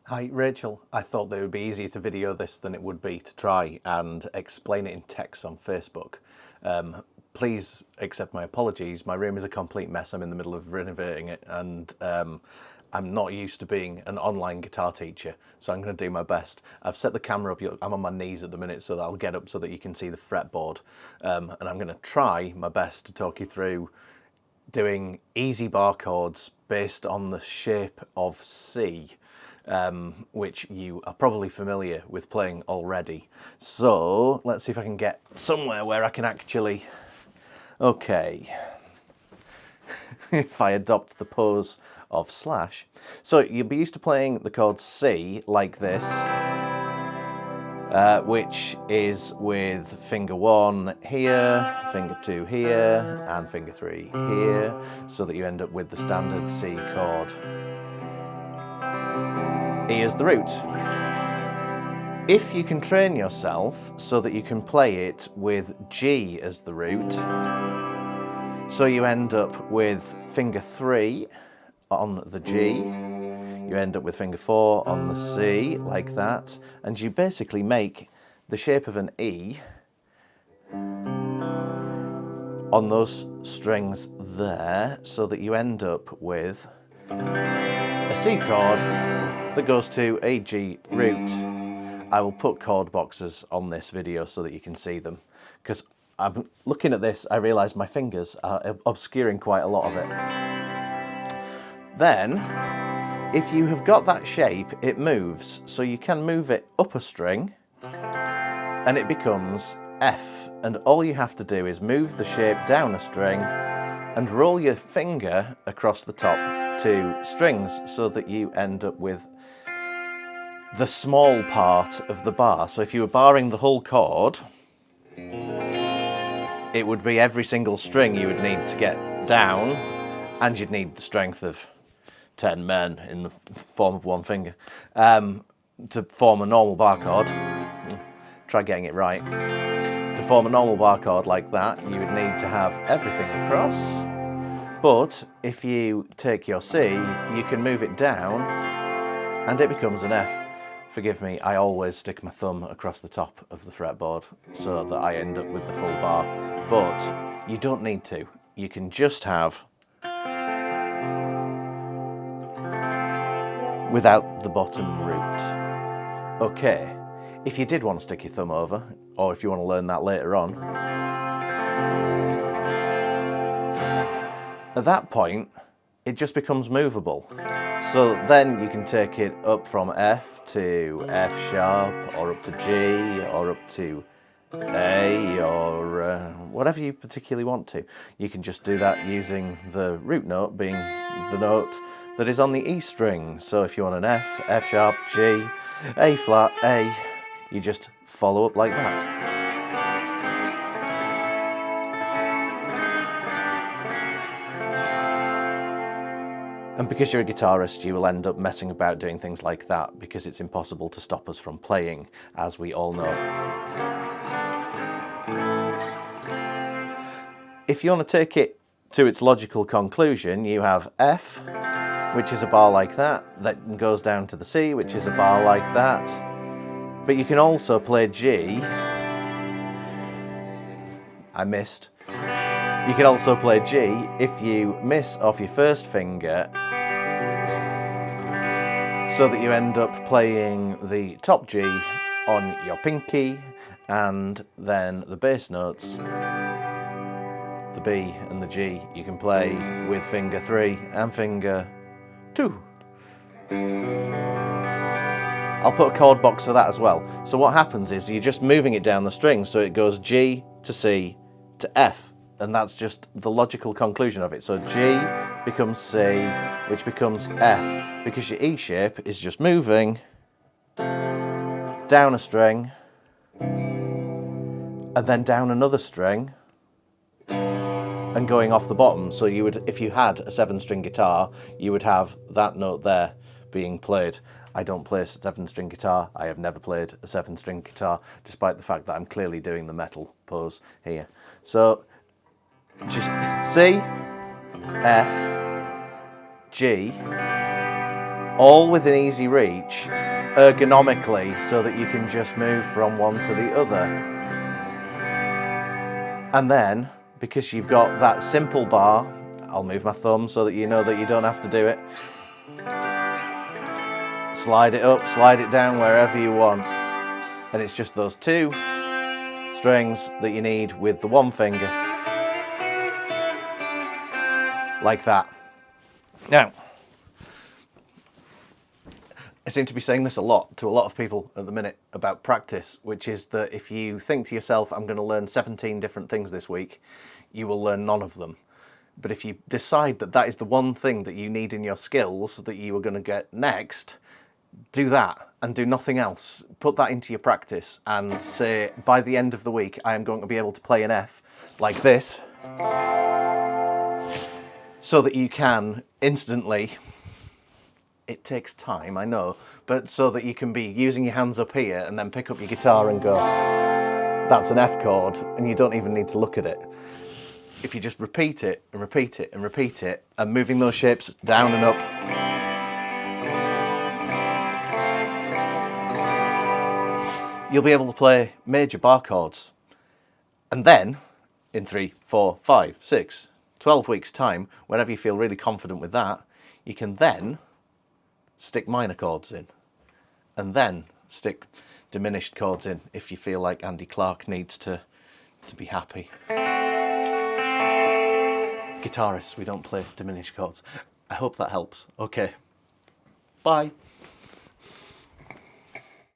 Hi Rachel, I thought that it would be easier to video this than it would be to try and explain it in text on Facebook. Please accept my apologies, my room is a complete mess, I'm in the middle of renovating it and I'm not used to being an online guitar teacher, so I'm going to do my best. I've set the camera up, I'm on my knees at the minute so that I'll get up so that you can see the fretboard, and I'm going to try my best to talk you through doing easy bar chords based on the shape of C. Which you are probably familiar with playing already. So let's see if I can get somewhere where I can actually, okay, if I adopt the pose of slash. So you'll be used to playing the chord C like this, which is with finger 1 here, finger 2 here, and finger 3 here, so that you end up with the standard C chord. E is the root. If you can train yourself so that you can play it with G as the root, so you end up with finger 3 on the G, you end up with finger 4 on the C, like that, and you basically make the shape of an E on those strings there, so that you end up with a C chord that goes to a G root. I will put chord boxes on this video so that you can see them, because I'm looking at this, I realise my fingers are obscuring quite a lot of it. Then, if you have got that shape, it moves, so you can move it up a string and it becomes F, and all you have to do is move the shape down a string and roll your finger across the top 2 strings so that you end up with the small part of the bar. So if you were barring the whole chord, it would be every single string you would need to get down, and you'd need the strength of 10 men in the form of one finger to form a normal bar chord. Try getting it right. To form a normal bar chord like that, you would need to have everything across. But if you take your C, you can move it down and it becomes an F. Forgive me, I always stick my thumb across the top of the fretboard so that I end up with the full bar. But you don't need to. You can just have without the bottom root. Okay, if you did want to stick your thumb over, or if you want to learn that later on, at that point, it just becomes movable. So then you can take it up from F to F sharp, or up to G, or up to A, or whatever you particularly want to. You can just do that using the root note being the note that is on the E string. So if you want an F, F sharp, G, A flat, A, you just follow up like that. And because you're a guitarist, you will end up messing about doing things like that because it's impossible to stop us from playing, as we all know. If you want to take it to its logical conclusion, you have F, which is a bar like that, that goes down to the C, which is a bar like that. But you can also play G. I missed. You can also play G if you miss off your first finger, so that you end up playing the top G on your pinky, and then the bass notes, the B and the G, you can play with finger 3 and finger 2. I'll put a chord box for that as well. So what happens is you're just moving it down the string, so it goes G to C to F, and that's just the logical conclusion of it. So G becomes C, which becomes F, because your E shape is just moving down a string and then down another string and going off the bottom. So you would, if you had a 7-string guitar, you would have that note there being played. I don't play a 7-string guitar. I have never played a 7-string guitar, despite the fact that I'm clearly doing the metal pose here. So just C, F, G, all within easy reach, ergonomically, so that you can just move from one to the other. And then, because you've got that simple bar, I'll move my thumb so that you know that you don't have to do it. Slide it up, slide it down, wherever you want. And it's just those two strings that you need with the one finger. Like that. Now, I seem to be saying this a lot to a lot of people at the minute about practice, which is that if you think to yourself, I'm going to learn 17 different things this week, you will learn none of them. But if you decide that that is the one thing that you need in your skills that you are going to get next, do that and do nothing else. Put that into your practice and say, by the end of the week, I am going to be able to play an F like this, so that you can instantly, it takes time, I know, but so that you can be using your hands up here and then pick up your guitar and go, that's an F chord, and you don't even need to look at it. If you just repeat it and repeat it and repeat it, and moving those shapes down and up, you'll be able to play major bar chords. And then, in 3, 4, 5, 6, 12 weeks' time, whenever you feel really confident with that, you can then stick minor chords in, and then stick diminished chords in if you feel like Andy Clark needs to be happy. Guitarists, we don't play diminished chords. I hope that helps. Okay, bye.